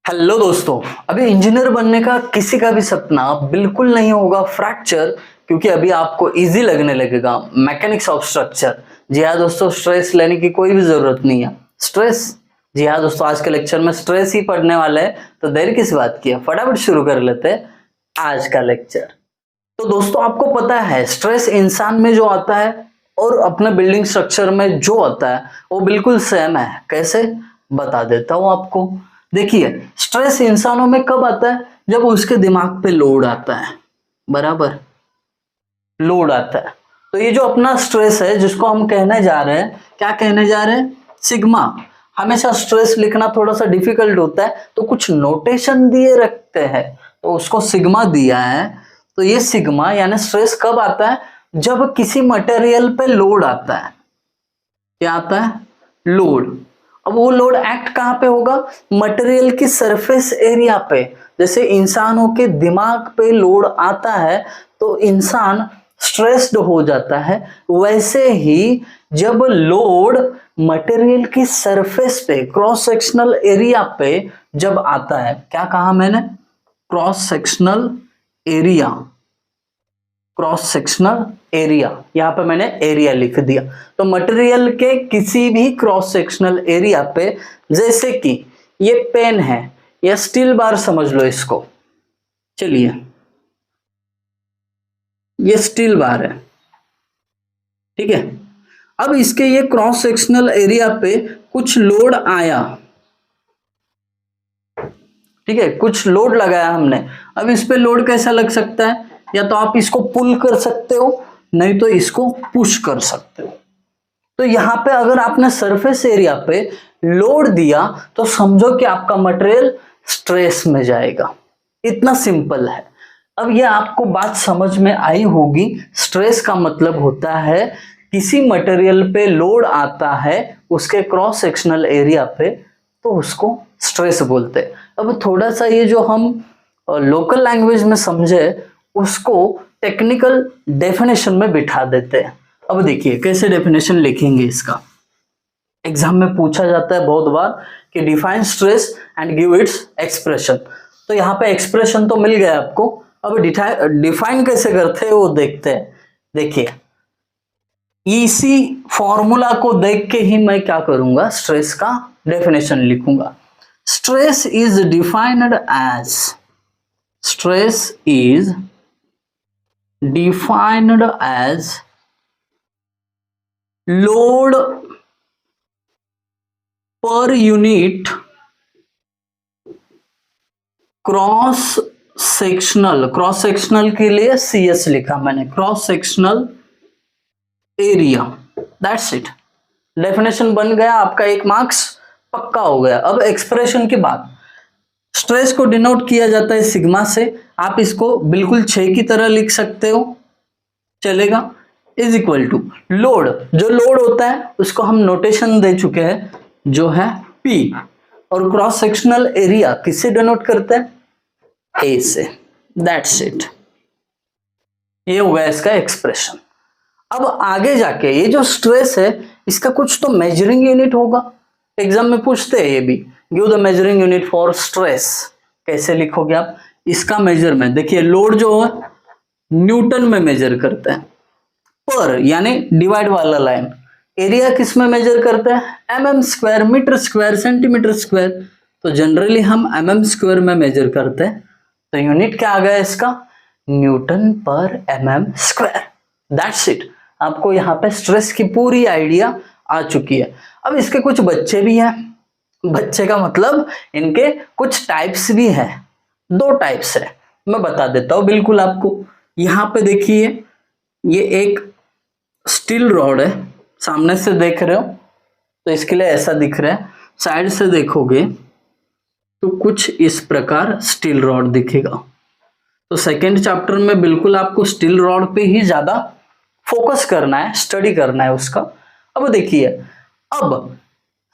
Hello दोस्तों। अभी engineer बनने का किसी का भी सपना बिल्कुल नहीं होगा फ्रैक्चर, क्योंकि अभी आपको इजी लगने लगेगा मैकेनिक्स ऑफ स्ट्रक्चर। जी हाँ दोस्तों, स्ट्रेस लेने की कोई भी जरूरत नहीं है। स्ट्रेस, जी हाँ दोस्तों, आज के लेक्चर में स्ट्रेस ही पढ़ने वाले हैं, तो देर किस बात की है, फटाफट शुरू कर लेते हैं आज का लेक्चर। तो दोस्तों, आपको पता है स्ट्रेस इंसान में जो आता है और अपने बिल्डिंग स्ट्रक्चर में जो आता है वो बिल्कुल सेम है। कैसे, बता देता हूं आपको। देखिए, स्ट्रेस इंसानों में कब आता है? जब उसके दिमाग पे लोड आता है, बराबर, लोड आता है। तो ये जो अपना स्ट्रेस है जिसको हम कहने जा रहे हैं, क्या कहने जा रहे हैं? सिग्मा। हमेशा स्ट्रेस लिखना थोड़ा सा डिफिकल्ट होता है, तो कुछ नोटेशन दिए रखते हैं, तो उसको सिग्मा दिया है। तो ये सिग्मा यानी स्ट्रेस कब आता है? जब किसी मटेरियल पे लोड आता है। क्या आता है? लोड। अब वो लोड एक्ट कहां पे होगा? मटेरियल की सरफेस एरिया पे। जैसे इंसानों के दिमाग पे लोड आता है तो इंसान स्ट्रेस्ड हो जाता है, वैसे ही जब लोड मटेरियल की सरफेस पे, क्रॉस सेक्शनल एरिया पे जब आता है, क्या कहा मैंने? Cross sectional area, cross sectional area, यहां पे मैंने एरिया लिख दिया। तो मटेरियल के किसी भी क्रॉस सेक्शनल एरिया पे, जैसे कि ये पेन है या स्टील बार समझ लो इसको, चलिए ये स्टील बार है, ठीक है। अब इसके ये क्रॉस सेक्शनल एरिया पे कुछ लोड आया, ठीक है, कुछ लोड लगाया हमने। अब इस पे लोड कैसा लग सकता है? या तो आप इसको पुल कर सकते हो, नहीं तो इसको पुश कर सकते हो। तो यहां पे अगर आपने सरफेस एरिया पे लोड दिया तो समझो कि आपका मटेरियल स्ट्रेस में जाएगा। इतना सिंपल है। अब ये आपको बात समझ में आई होगी। स्ट्रेस का मतलब होता है किसी मटेरियल पे लोड आता है उसके क्रॉस सेक्शनल एरिया पे, तो उसको स्ट्रेस बोलते हैं। अब थोड़ा सा ये जो हम लोकल लैंग्वेज में समझे उसको टेक्निकल डेफिनेशन में बिठा देते हैं। अब देखिए कैसे डेफिनेशन लिखेंगे इसका। एग्जाम में पूछा जाता है बहुत बार कि define stress and give its expression. तो यहाँ पे एक्सप्रेशन तो मिल गया आपको, अब डिफाइन कैसे करते हैं वो देखते हैं। देखिए, इसी फॉर्मूला को देख के ही मैं क्या करूंगा, स्ट्रेस का डेफिनेशन लिखूंगा। Stress is defined as, stress is defined as load पर unit cross sectional, cross sectional के लिए CS लिखा मैंने, cross sectional area, that's it. Definition बन गया, आपका 1 मार्क्स पक्का हो गया। अब एक्सप्रेशन की बात, स्ट्रेस को डिनोट किया जाता है सिग्मा से। आप इसको बिल्कुल 6 की तरह लिख सकते हो, चलेगा। इज इक्वल टू लोड, जो लोड होता है उसको हम नोटेशन दे चुके हैं जो है P, और क्रॉस सेक्शनल एरिया किससे डिनोट करते हैं? A से, दैट्स इट। ये हो गया इसका एक्सप्रेशन। अब आगे जाके ये जो स्ट्रेस है इसका कुछ तो मेजरिंग यूनिट होगा। एग्जाम में पूछते हैं ये भी, give the measuring unit for stress. कैसे लिखोगे आप इसका मेजरमेंट? देखिए, लोड जो है न्यूटन में मेजर करते हैं, पर यानी डिवाइड वाला लाइन। एरिया किस में मेजर करते हैं? mm square, metre square, centimetre square. तो जनरली हम mm स्क्वायर में मेजर करते हैं, तो यूनिट क्या आ गया इसका? न्यूटन पर mm स्क्वायर, दैट्स इट। आपको यहाँ पे स्ट्रेस की पूरी आइडिया आ चुकी है। अब इसके कुछ बच्चे भी हैं, बच्चे का मतलब इनके कुछ टाइप्स भी हैं। 2 टाइप्स है, मैं बता देता हूँ बिल्कुल आपको। यहाँ पे देखिए, ये एक स्टील रॉड है, सामने से देख रहे हो तो इसके लिए ऐसा दिख रहा है, साइड से देखोगे तो कुछ इस प्रकार स्टील रॉड दिखेगा। तो सेकेंड चैप्टर में बिल्कुल आपको स्टील रॉड पे ही ज्यादा फोकस करना है, स्टडी करना है उसका। अब देखिए, अब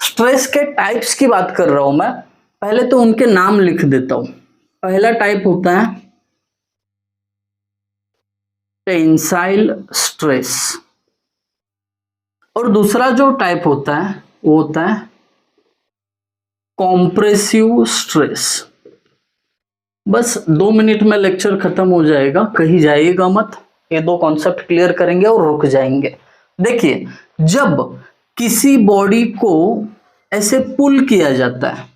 स्ट्रेस के टाइप्स की बात कर रहा हूं मैं, पहले तो उनके नाम लिख देता हूं। पहला टाइप होता है टेंसाइल स्ट्रेस, और दूसरा जो टाइप होता है वो होता है कॉम्प्रेसिव स्ट्रेस। बस 2 मिनट में लेक्चर खत्म हो जाएगा, कहीं जाइएगा मत, ये 2 कॉन्सेप्ट क्लियर करेंगे और रुक जाएंगे। देखिए, जब किसी बॉडी को ऐसे पुल किया जाता है,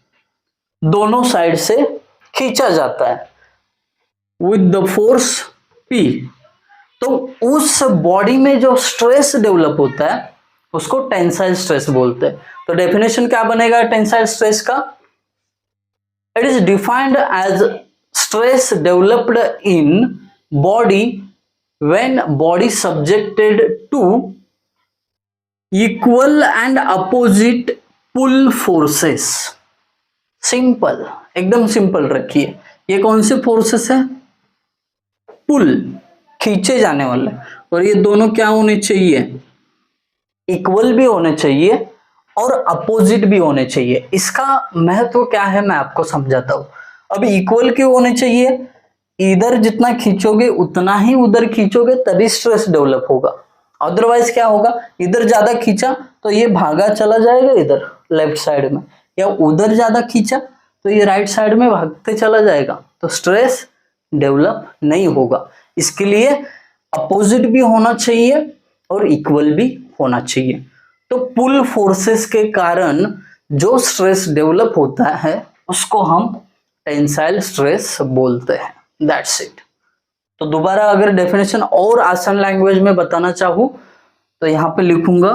दोनों साइड से खींचा जाता है विद द फोर्स P, तो उस बॉडी में जो स्ट्रेस डेवलप होता है उसको टेंसाइल स्ट्रेस बोलते हैं। तो डेफिनेशन क्या बनेगा टेंसाइल स्ट्रेस का? It is defined as stress developed in body when body subjected to equal and opposite pull forces. Simple, एकदम सिंपल रखिए। ये कौन से फोर्सेस है? पुल, खींचे जाने वाले, और ये दोनों क्या होने चाहिए? इक्वल भी होने चाहिए और अपोजिट भी होने चाहिए। इसका महत्व क्या है मैं आपको समझाता हूं। अभी इक्वल क्यों होने चाहिए? इधर जितना खींचोगे उतना ही उधर खींचोगे, तभी स्ट्रेस डेवलप होगा। अदरवाइज क्या होगा? इधर ज्यादा खींचा तो ये भागा चला जाएगा इधर लेफ्ट साइड में, या उधर ज्यादा खींचा तो ये राइट साइड में भागते चला जाएगा, तो स्ट्रेस डेवलप नहीं होगा। इसके लिए अपोजिट भी होना चाहिए और इक्वल भी होना चाहिए। तो पुल फोर्सेस के कारण जो स्ट्रेस डेवलप होता है उसको हम टेंसाइल स्ट्रेस बोलते हैं। That's it. तो दोबारा अगर डेफिनेशन और आसान लैंग्वेज में बताना चाहूं तो यहां पे लिखूंगा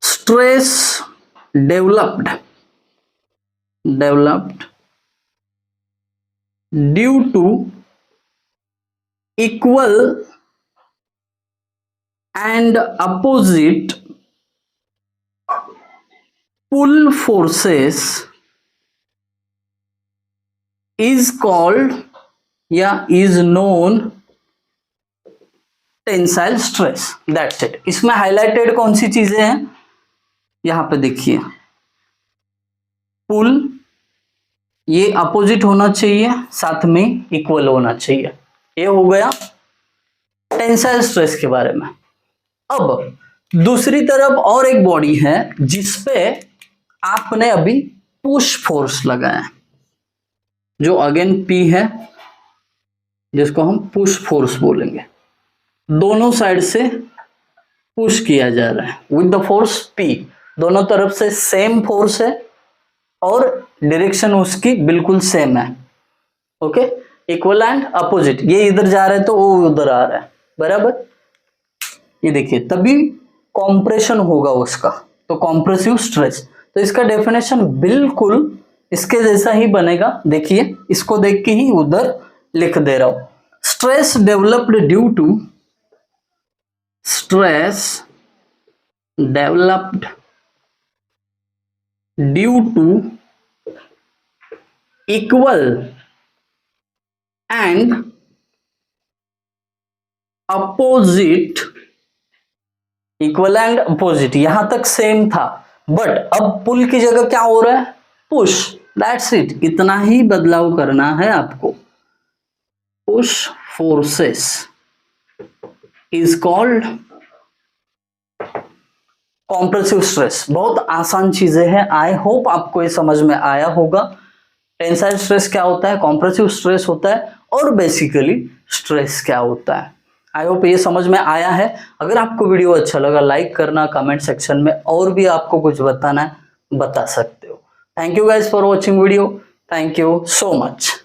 stress developed due to equal and opposite pull forces is called या is known tensile stress. That's it. इसमें हाईलाइटेड कौन सी चीजें हैं यहां पे देखिए, पुल ये अपोजिट होना चाहिए, साथ में इक्वल होना चाहिए। ये हो गया टेंसाइल स्ट्रेस के बारे में। अब दूसरी तरफ और एक बॉडी है जिसपे आपने अभी पुश फोर्स लगाया, जो अगेन P है, जिसको हम पुश फोर्स बोलेंगे। दोनों साइड से पुश किया जा रहा है विद द फोर्स P। दोनों तरफ से सेम फोर्स है और डायरेक्शन उसकी बिल्कुल सेम है। Okay, equal and opposite. ये इधर जा रहा है तो वो उधर आ रहा है, बराबर। ये देखिए, तभी कॉम्प्रेशन होगा उसका, तो कॉम्प्रेसिव स्ट्रेस। तो इसका डेफिनेशन बिल्कुल इसके जैसा ही बनेगा। देखिए, इसको देख के ही उधर लिख दे रहा हूं। Stress developed due to equal and opposite. Equal and opposite यहां तक सेम था, बट अब पुल की जगह क्या हो रहा है? पुश। That's it. इतना ही बदलाव करना है आपको। Push forces is called compressive stress. बहुत आसान चीजें हैं। आई होप आपको ये समझ में आया होगा। टेंसाइल स्ट्रेस क्या होता है, कॉम्प्रेसिव स्ट्रेस होता है, और बेसिकली स्ट्रेस क्या होता है। आई होप ये समझ में आया है। अगर आपको वीडियो अच्छा लगा, लाइक करना, कमेंट सेक्शन में और भी आपको कुछ बताना है बता सकते हो। Thank you guys for watching video. Thank you so much.